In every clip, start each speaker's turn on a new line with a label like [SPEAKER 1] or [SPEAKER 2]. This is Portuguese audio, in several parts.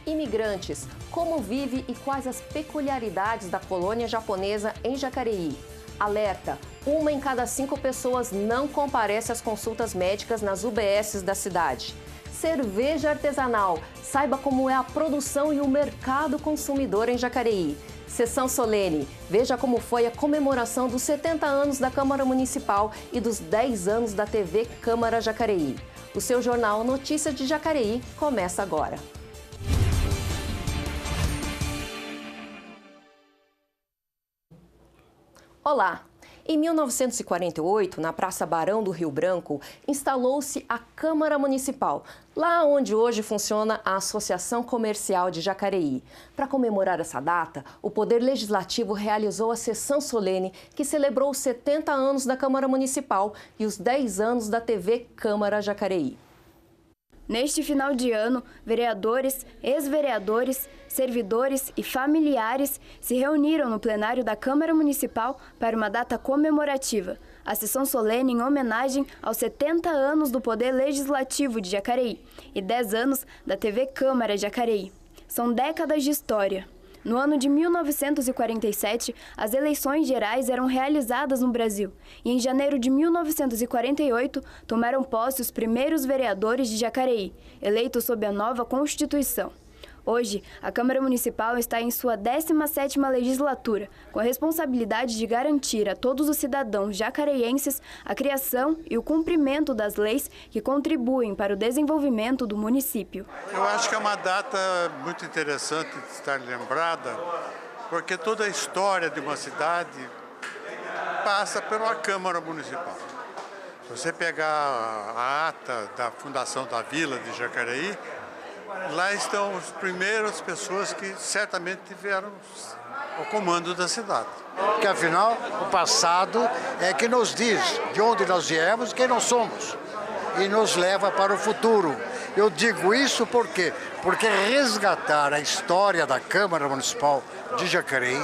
[SPEAKER 1] Imigrantes, como vive e quais as peculiaridades da colônia japonesa em Jacareí? Alerta, 1 em cada 5 pessoas não comparece às consultas médicas nas UBSs da cidade. Cerveja artesanal, saiba como é a produção e o mercado consumidor em Jacareí. Sessão solene, veja como foi a comemoração dos 70 anos da Câmara Municipal e dos 10 anos da TV Câmara Jacareí. O seu jornal Notícias de Jacareí começa agora. Olá! Em 1948, na Praça Barão do Rio Branco, instalou-se a Câmara Municipal, lá onde hoje funciona a Associação Comercial de Jacareí. Para comemorar essa data, o Poder Legislativo realizou a sessão solene que celebrou os 70 anos da Câmara Municipal e os 10 anos da TV Câmara Jacareí.
[SPEAKER 2] Neste final de ano, vereadores, ex-vereadores, servidores e familiares se reuniram no plenário da Câmara Municipal para uma data comemorativa, a sessão solene em homenagem aos 70 anos do Poder Legislativo de Jacareí e 10 anos da TV Câmara Jacareí. São décadas de história. No ano de 1947, as eleições gerais eram realizadas no Brasil e em janeiro de 1948 tomaram posse os primeiros vereadores de Jacareí, eleitos sob a nova Constituição. Hoje, a Câmara Municipal está em sua 17ª legislatura, com a responsabilidade de garantir a todos os cidadãos jacareienses a criação e o cumprimento das leis que contribuem para o desenvolvimento do município.
[SPEAKER 3] Eu acho que é uma data muito interessante de estar lembrada, porque toda a história de uma cidade passa pela Câmara Municipal. Se você pegar a ata da fundação da Vila de Jacareí, lá estão as primeiras pessoas que certamente tiveram o comando da cidade.
[SPEAKER 4] Porque afinal, o passado é que nos diz de onde nós viemos e quem nós somos. E nos leva para o futuro. Eu digo isso por quê? Porque resgatar a história da Câmara Municipal de Jacareí,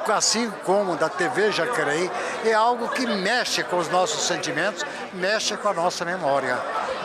[SPEAKER 4] assim como da TV Jacareí, é algo que mexe com os nossos sentimentos, mexe com a nossa memória.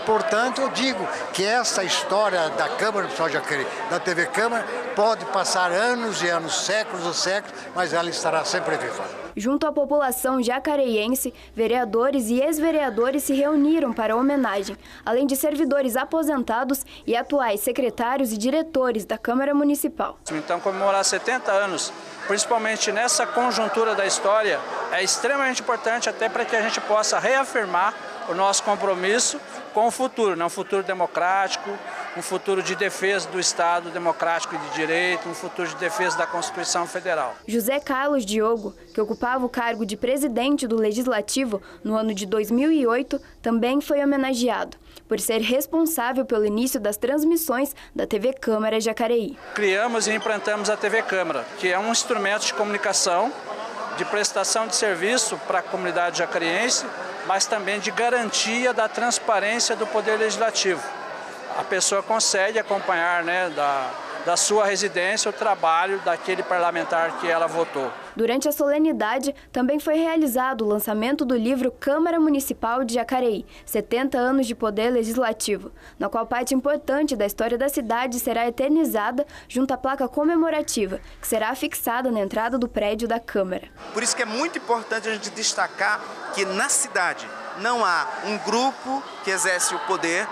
[SPEAKER 4] Portanto, eu digo que essa história da Câmara Municipal de Jacareí, da TV Câmara, pode passar anos e anos, séculos e séculos, mas ela estará sempre viva.
[SPEAKER 2] Junto à população jacareiense, vereadores e ex-vereadores se reuniram para a homenagem, além de servidores aposentados e atuais secretários e diretores da Câmara Municipal.
[SPEAKER 5] Então, comemorar 70 anos, principalmente nessa conjuntura da história, é extremamente importante até para que a gente possa reafirmar o nosso compromisso com o futuro, um futuro democrático, um futuro de defesa do Estado democrático e de direito, um futuro de defesa da Constituição Federal.
[SPEAKER 2] José Carlos Diogo, que ocupava o cargo de presidente do Legislativo no ano de 2008, também foi homenageado, por ser responsável pelo início das transmissões da TV Câmara Jacareí.
[SPEAKER 5] Criamos e implantamos a TV Câmara, que é um instrumento de comunicação, de prestação de serviço para a comunidade jacareense, mas também de garantia da transparência do Poder Legislativo. A pessoa consegue acompanhar, da sua residência o trabalho daquele parlamentar que ela votou.
[SPEAKER 2] Durante a solenidade, também foi realizado o lançamento do livro Câmara Municipal de Jacareí, 70 anos de Poder Legislativo, na qual parte importante da história da cidade será eternizada junto à placa comemorativa, que será afixada na entrada do prédio da Câmara.
[SPEAKER 6] Por isso que é muito importante a gente destacar que na cidade não há um grupo que exerce o poder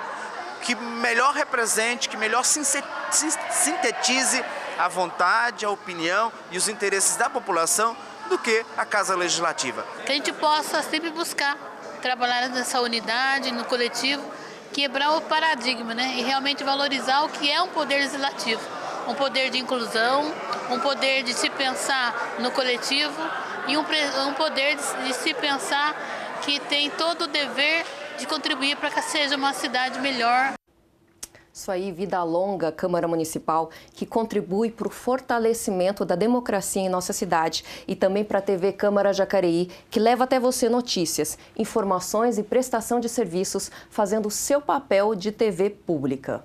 [SPEAKER 6] que melhor represente, que melhor sintetize a vontade, a opinião e os interesses da população do que a Casa Legislativa.
[SPEAKER 7] Que a gente possa sempre buscar trabalhar nessa unidade, no coletivo, quebrar o paradigma, e realmente valorizar o que é um poder legislativo. Um poder de inclusão, um poder de se pensar no coletivo e um poder de se pensar que tem todo o dever de contribuir para que seja uma cidade melhor.
[SPEAKER 1] Isso aí, vida longa, Câmara Municipal, que contribui para o fortalecimento da democracia em nossa cidade e também para a TV Câmara Jacareí, que leva até você notícias, informações e prestação de serviços, fazendo o seu papel de TV pública.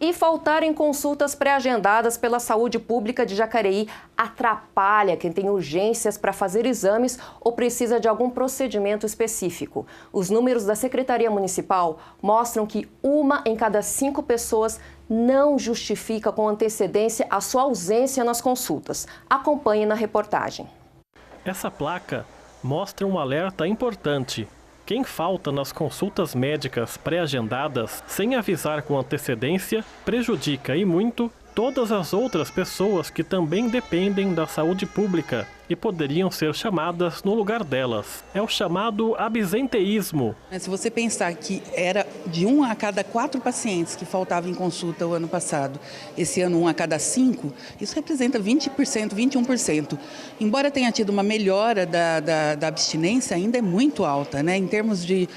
[SPEAKER 1] E faltarem consultas pré-agendadas pela saúde pública de Jacareí atrapalha quem tem urgências para fazer exames ou precisa de algum procedimento específico. Os números da Secretaria Municipal mostram que 1 em cada 5 pessoas não justifica com antecedência a sua ausência nas consultas. Acompanhe na reportagem.
[SPEAKER 8] Essa placa mostra um alerta importante. Quem falta nas consultas médicas pré-agendadas sem avisar com antecedência prejudica e muito todas as outras pessoas que também dependem da saúde pública e poderiam ser chamadas no lugar delas. É o chamado absenteísmo.
[SPEAKER 9] Se você pensar que era de 1 a cada 4 pacientes que faltavam em consulta o ano passado, esse ano 1 a cada 5, isso representa 20%, 21%. Embora tenha tido uma melhora da abstinência, ainda é muito alta, né? Em termos de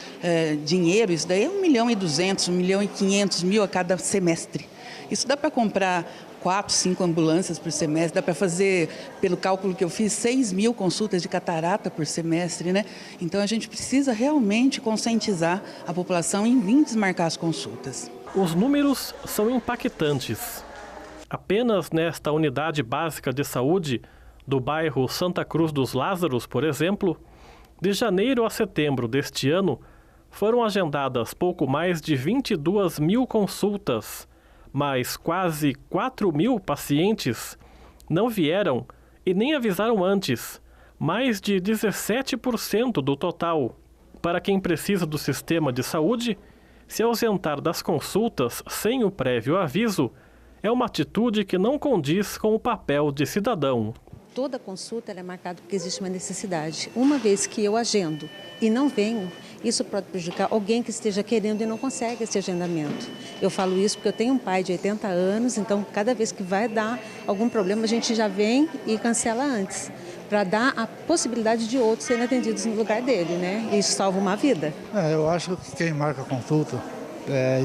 [SPEAKER 9] dinheiro, isso daí é 1.200.000, 1.500.000 a cada semestre. Isso dá para comprar 4, 5 ambulâncias por semestre, dá para fazer, pelo cálculo que eu fiz, 6.000 consultas de catarata por semestre, né? Então a gente precisa realmente conscientizar a população em vir desmarcar as consultas.
[SPEAKER 8] Os números são impactantes. Apenas nesta unidade básica de saúde do bairro Santa Cruz dos Lázaros, por exemplo, de janeiro a setembro deste ano, foram agendadas pouco mais de 22.000 consultas, mas quase 4.000 pacientes não vieram e nem avisaram antes, mais de 17% do total. Para quem precisa do sistema de saúde, se ausentar das consultas sem o prévio aviso é uma atitude que não condiz com o papel de cidadão.
[SPEAKER 10] Toda consulta é marcada porque existe uma necessidade. Uma vez que eu agendo e não venho, isso pode prejudicar alguém que esteja querendo e não consegue esse agendamento. Eu falo isso porque eu tenho um pai de 80 anos, então cada vez que vai dar algum problema, a gente já vem e cancela antes, para dar a possibilidade de outros serem atendidos no lugar dele, né? Isso salva uma vida.
[SPEAKER 11] Eu acho que quem marca a consulta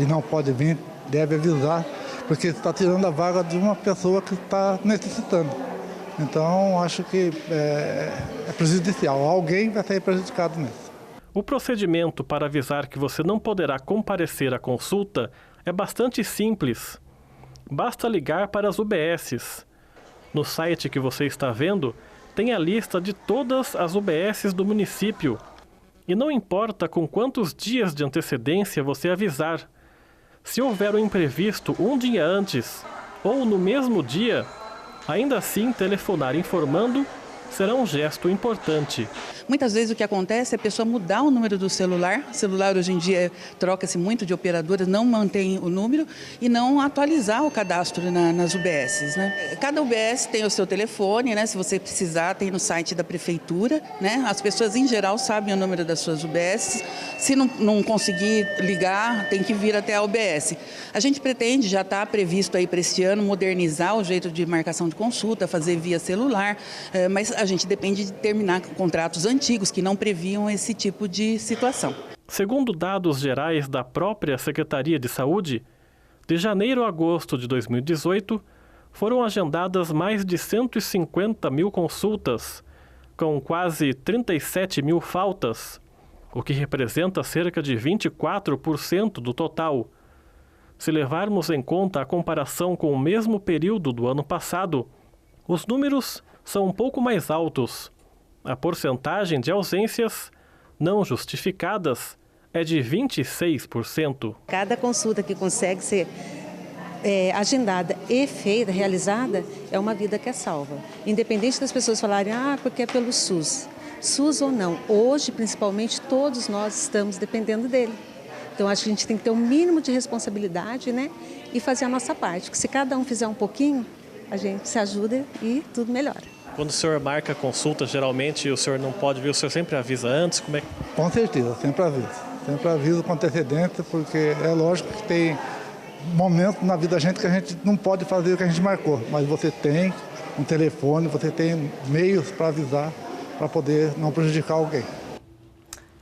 [SPEAKER 11] e não pode vir, deve avisar, porque está tirando a vaga de uma pessoa que está necessitando. Então, acho que é prejudicial. Alguém vai sair prejudicado nisso.
[SPEAKER 8] O procedimento para avisar que você não poderá comparecer à consulta é bastante simples. Basta ligar para as UBSs. No site que você está vendo, tem a lista de todas as UBSs do município. E não importa com quantos dias de antecedência você avisar. Se houver um imprevisto um dia antes ou no mesmo dia, ainda assim, telefonar informando será um gesto importante.
[SPEAKER 9] Muitas vezes o que acontece é a pessoa mudar o número do celular. O celular hoje em dia troca-se muito de operadoras, não mantém o número e não atualizar o cadastro nas UBSs, né? Cada UBS tem o seu telefone, né? Se você precisar, tem no site da prefeitura, né? As pessoas em geral sabem o número das suas UBSs. Se não conseguir ligar, tem que vir até a UBS. A gente pretende, já está previsto aí para este ano, modernizar o jeito de marcação de consulta, fazer via celular, mas a gente depende de terminar contratos antigos que não previam esse tipo de situação.
[SPEAKER 8] Segundo dados gerais da própria Secretaria de Saúde, de janeiro a agosto de 2018, foram agendadas mais de 150.000 consultas, com quase 37.000 faltas, o que representa cerca de 24% do total. Se levarmos em conta a comparação com o mesmo período do ano passado, os números são um pouco mais altos. A porcentagem de ausências não justificadas é de 26%.
[SPEAKER 10] Cada consulta que consegue ser agendada e feita, realizada, é uma vida que é salva. Independente das pessoas falarem, porque é pelo SUS. SUS ou não, hoje, principalmente, todos nós estamos dependendo dele. Então, acho que a gente tem que ter um mínimo de responsabilidade, né? E fazer a nossa parte. Porque se cada um fizer um pouquinho, a gente se ajuda e tudo melhora.
[SPEAKER 8] Quando o senhor marca a consulta, geralmente o senhor não pode vir, o senhor sempre avisa antes? Como é?
[SPEAKER 11] Com certeza, sempre aviso. Sempre aviso com antecedência, porque é lógico que tem momentos na vida da gente que a gente não pode fazer o que a gente marcou. Mas você tem um telefone, você tem meios para avisar, para poder não prejudicar alguém.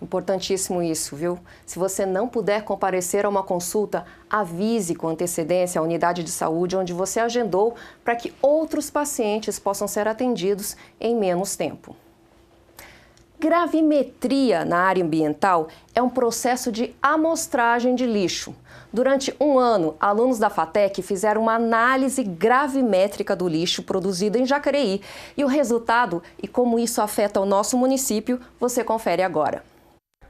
[SPEAKER 1] Importantíssimo isso, viu? Se você não puder comparecer a uma consulta, avise com antecedência a unidade de saúde onde você agendou para que outros pacientes possam ser atendidos em menos tempo. Gravimetria na área ambiental é um processo de amostragem de lixo. Durante um ano, alunos da FATEC fizeram uma análise gravimétrica do lixo produzido em Jacareí. E o resultado e como isso afeta o nosso município, você confere agora.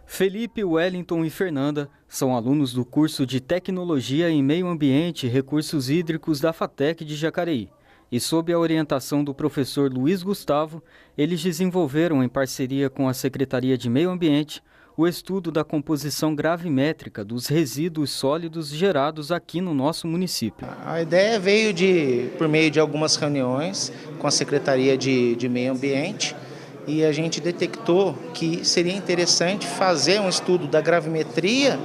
[SPEAKER 12] Felipe, Wellington e Fernanda são alunos do curso de Tecnologia em Meio Ambiente e Recursos Hídricos da FATEC de Jacareí. E sob a orientação do professor Luiz Gustavo, eles desenvolveram, em parceria com a Secretaria de Meio Ambiente, o estudo da composição gravimétrica dos resíduos sólidos gerados aqui no nosso município.
[SPEAKER 13] A ideia veio por meio de algumas reuniões com a Secretaria de Meio Ambiente, e a gente detectou que seria interessante fazer um estudo da gravimetria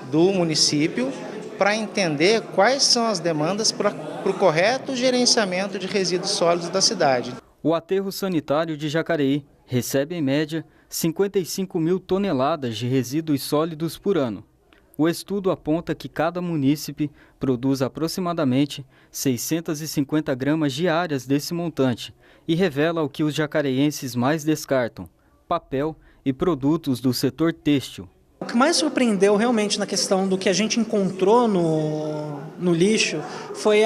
[SPEAKER 13] do município para entender quais são as demandas para o correto gerenciamento de resíduos sólidos da cidade.
[SPEAKER 12] O aterro sanitário de Jacareí recebe, em média, 55 mil toneladas de resíduos sólidos por ano. O estudo aponta que cada munícipe produz aproximadamente 650 gramas diárias desse montante e revela o que os jacareienses mais descartam: papel e produtos do setor têxtil.
[SPEAKER 14] O que mais surpreendeu realmente na questão do que a gente encontrou no lixo foi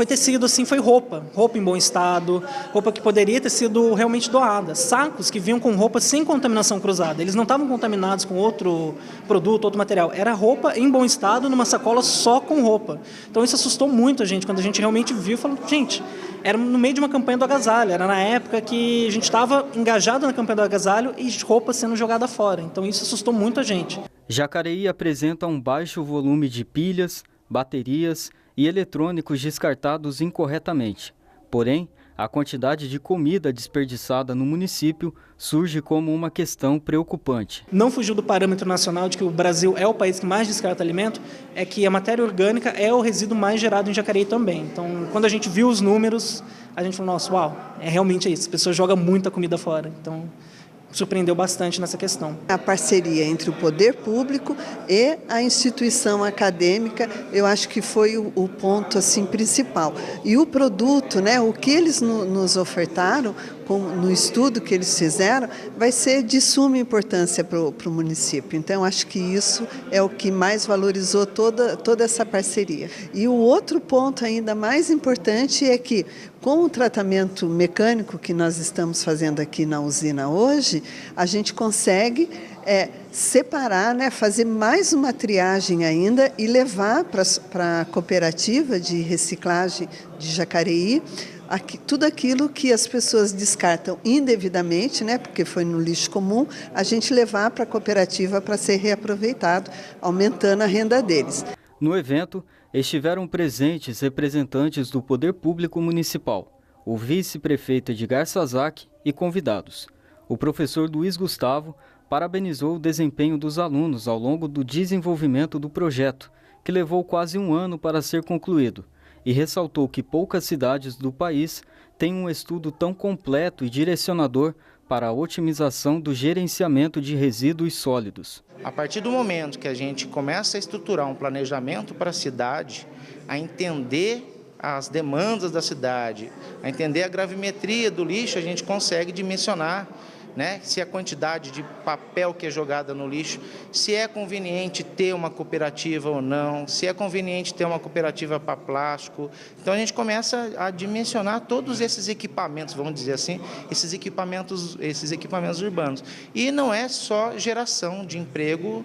[SPEAKER 14] ter sido assim, foi roupa em bom estado, roupa que poderia ter sido realmente doada, sacos que vinham com roupa sem contaminação cruzada, eles não estavam contaminados com outro produto, outro material, era roupa em bom estado numa sacola só com roupa. Então isso assustou muito a gente, quando a gente realmente viu, falou, gente, era no meio de uma campanha do agasalho, era na época que a gente estava engajado na campanha do agasalho e roupa sendo jogada fora, então isso assustou muito a gente.
[SPEAKER 12] Jacareí apresenta um baixo volume de pilhas, baterias e eletrônicos descartados incorretamente. Porém, a quantidade de comida desperdiçada no município surge como uma questão preocupante.
[SPEAKER 14] Não fugiu do parâmetro nacional de que o Brasil é o país que mais descarta alimento, é que a matéria orgânica é o resíduo mais gerado em Jacareí também. Então, quando a gente viu os números, a gente falou, nossa, uau, realmente isso, as pessoas jogam muita comida fora. Então, surpreendeu bastante nessa questão.
[SPEAKER 15] A parceria entre o poder público e a instituição acadêmica, eu acho que foi o ponto assim, principal. E o produto, né, o que eles nos ofertaram, no estudo que eles fizeram, vai ser de suma importância para o município. Então, acho que isso é o que mais valorizou toda essa parceria. E o outro ponto ainda mais importante é que, com o tratamento mecânico que nós estamos fazendo aqui na usina hoje, a gente consegue separar, né, fazer mais uma triagem ainda e levar para a cooperativa de reciclagem de Jacareí tudo aquilo que as pessoas descartam indevidamente, né, porque foi no lixo comum, a gente levar para a cooperativa para ser reaproveitado, aumentando a renda deles.
[SPEAKER 12] No evento, estiveram presentes representantes do Poder Público Municipal, o vice-prefeito Edgar Sazak e convidados. O professor Luiz Gustavo parabenizou o desempenho dos alunos ao longo do desenvolvimento do projeto, que levou quase um ano para ser concluído, e ressaltou que poucas cidades do país têm um estudo tão completo e direcionador para a otimização do gerenciamento de resíduos sólidos.
[SPEAKER 13] A partir do momento que a gente começa a estruturar um planejamento para a cidade, a entender as demandas da cidade, a entender a gravimetria do lixo, a gente consegue dimensionar, né, se a quantidade de papel que é jogada no lixo, se é conveniente ter uma cooperativa ou não, se é conveniente ter uma cooperativa para plástico. Então a gente começa a dimensionar todos esses equipamentos, vamos dizer assim, esses equipamentos urbanos. E não é só geração de emprego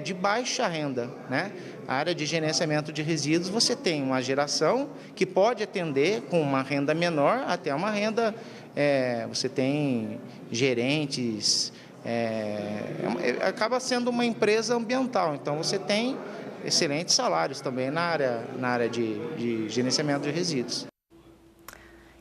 [SPEAKER 13] de baixa renda, né? A área de gerenciamento de resíduos, você tem uma geração que pode atender com uma renda menor até uma renda. Você tem gerentes, acaba sendo uma empresa ambiental, então você tem excelentes salários também na área de gerenciamento de resíduos.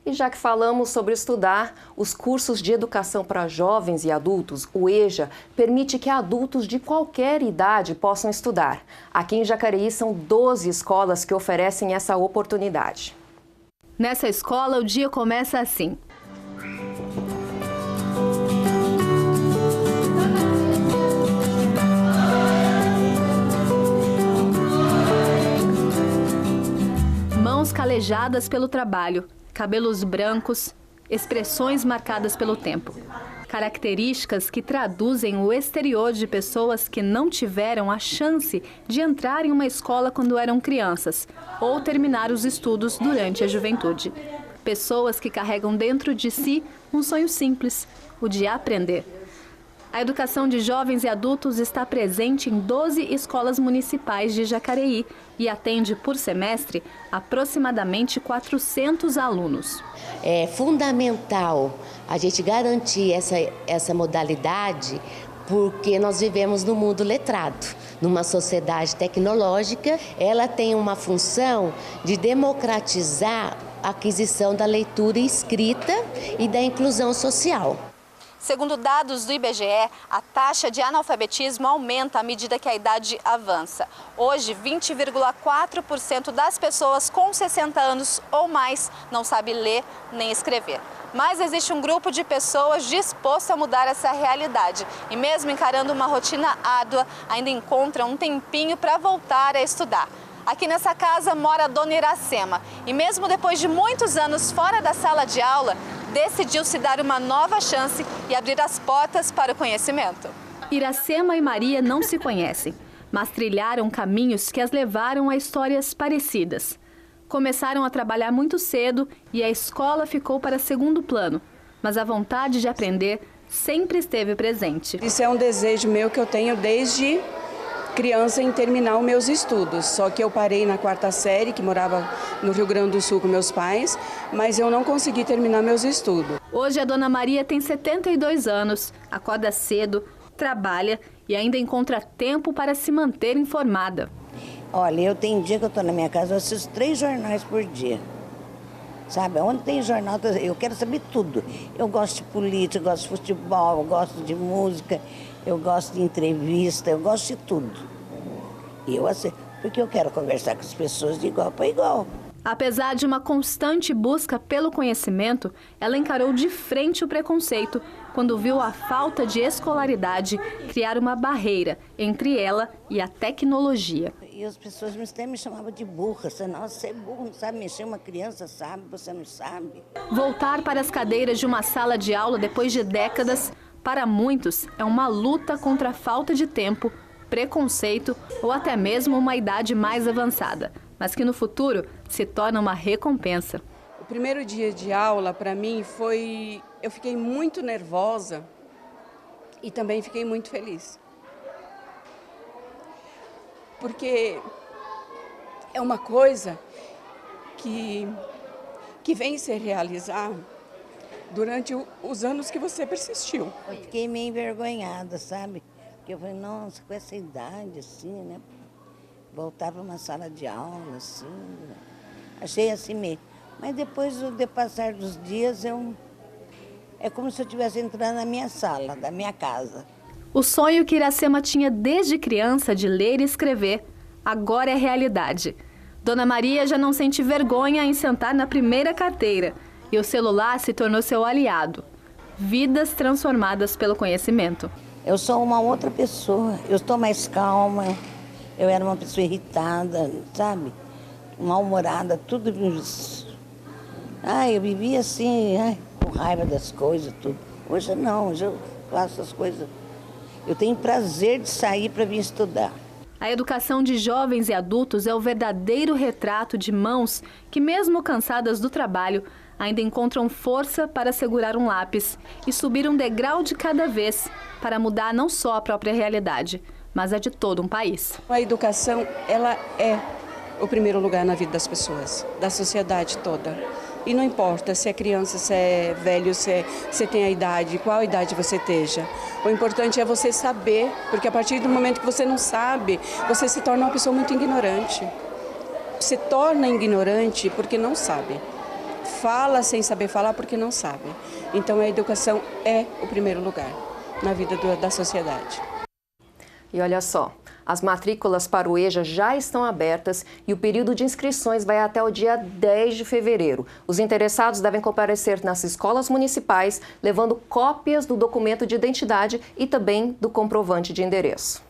[SPEAKER 1] E já que falamos sobre estudar, os cursos de educação para jovens e adultos, o EJA, permite que adultos de qualquer idade possam estudar. Aqui em Jacareí são 12 escolas que oferecem essa oportunidade.
[SPEAKER 16] Nessa escola, o dia começa assim. Mãos calejadas pelo trabalho, cabelos brancos, expressões marcadas pelo tempo. Características que traduzem o exterior de pessoas que não tiveram a chance de entrar em uma escola quando eram crianças ou terminar os estudos durante a juventude. Pessoas que carregam dentro de si um sonho simples, o de aprender. A educação de jovens e adultos está presente em 12 escolas municipais de Jacareí e atende por semestre aproximadamente 400 alunos.
[SPEAKER 17] É fundamental a gente garantir essa modalidade porque nós vivemos num mundo letrado, numa sociedade tecnológica. Ela tem uma função de democratizar a aquisição da leitura escrita e da inclusão social.
[SPEAKER 18] Segundo dados do IBGE, a taxa de analfabetismo aumenta à medida que a idade avança. Hoje, 20,4% das pessoas com 60 anos ou mais não sabe ler nem escrever. Mas existe um grupo de pessoas disposto a mudar essa realidade e mesmo encarando uma rotina árdua, ainda encontram um tempinho para voltar a estudar. Aqui nessa casa mora a dona Iracema e mesmo depois de muitos anos fora da sala de aula, decidiu se dar uma nova chance e abrir as portas para o conhecimento.
[SPEAKER 16] Iracema e Maria não se conhecem, mas trilharam caminhos que as levaram a histórias parecidas. Começaram a trabalhar muito cedo e a escola ficou para segundo plano, mas a vontade de aprender sempre esteve presente.
[SPEAKER 19] Isso é um desejo meu que eu tenho desde criança em terminar os meus estudos, só que eu parei na 4ª série, que morava no Rio Grande do Sul com meus pais, mas eu não consegui terminar meus estudos.
[SPEAKER 16] Hoje a dona Maria tem 72 anos, acorda cedo, trabalha e ainda encontra tempo para se manter informada.
[SPEAKER 20] Olha, eu tenho dia que eu estou na minha casa, eu assisto 3 jornais por dia. Sabe, onde tem jornal, eu quero saber tudo. Eu gosto de política, eu gosto de futebol, eu gosto de música, eu gosto de entrevista, eu gosto de tudo. E eu assim, porque eu quero conversar com as pessoas de igual para igual.
[SPEAKER 16] Apesar de uma constante busca pelo conhecimento, ela encarou de frente o preconceito quando viu a falta de escolaridade criar uma barreira entre ela e a tecnologia.
[SPEAKER 20] E as pessoas me chamavam de burra. Você é burro, não sabe mexer, uma criança sabe, você não sabe.
[SPEAKER 16] Voltar para as cadeiras de uma sala de aula depois de décadas, para muitos, é uma luta contra a falta de tempo, preconceito ou até mesmo uma idade mais avançada, mas que no futuro se torna uma recompensa.
[SPEAKER 19] O primeiro dia de aula, para mim, foi... Eu fiquei muito nervosa e também fiquei muito feliz. Porque é uma coisa que vem se realizar durante os anos que você persistiu.
[SPEAKER 20] Eu fiquei meio envergonhada, sabe? Porque eu falei, nossa, com essa idade assim, né? Voltar para uma sala de aula, assim, achei assim meio. Mas depois, do passar dos dias, é como se eu estivesse entrando na minha sala, da minha casa.
[SPEAKER 16] O sonho que Iracema tinha desde criança de ler e escrever, agora é realidade. Dona Maria já não sente vergonha em sentar na primeira carteira e o celular se tornou seu aliado. Vidas transformadas pelo conhecimento.
[SPEAKER 20] Eu sou uma outra pessoa, eu estou mais calma, eu era uma pessoa irritada, sabe? Mal-humorada, tudo isso. Eu vivia assim, com raiva das coisas, tudo. Hoje não, hoje eu faço as coisas. Eu tenho prazer de sair para vir estudar.
[SPEAKER 16] A educação de jovens e adultos é o verdadeiro retrato de mãos que, mesmo cansadas do trabalho, ainda encontram força para segurar um lápis e subir um degrau de cada vez para mudar não só a própria realidade, mas a de todo um país.
[SPEAKER 19] A educação, ela é o primeiro lugar na vida das pessoas, da sociedade toda. E não importa se é criança, se é velho, se tem a idade, qual idade você esteja. O importante é você saber, porque a partir do momento que você não sabe, você se torna uma pessoa muito ignorante. Se torna ignorante porque não sabe. Fala sem saber falar porque não sabe. Então a educação é o primeiro lugar na vida da sociedade.
[SPEAKER 1] E olha só, as matrículas para o EJA já estão abertas e o período de inscrições vai até o dia 10 de fevereiro. Os interessados devem comparecer nas escolas municipais, levando cópias do documento de identidade e também do comprovante de endereço.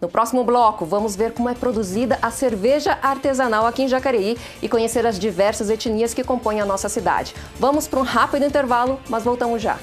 [SPEAKER 1] No próximo bloco, vamos ver como é produzida a cerveja artesanal aqui em Jacareí e conhecer as diversas etnias que compõem a nossa cidade. Vamos para um rápido intervalo, mas voltamos já.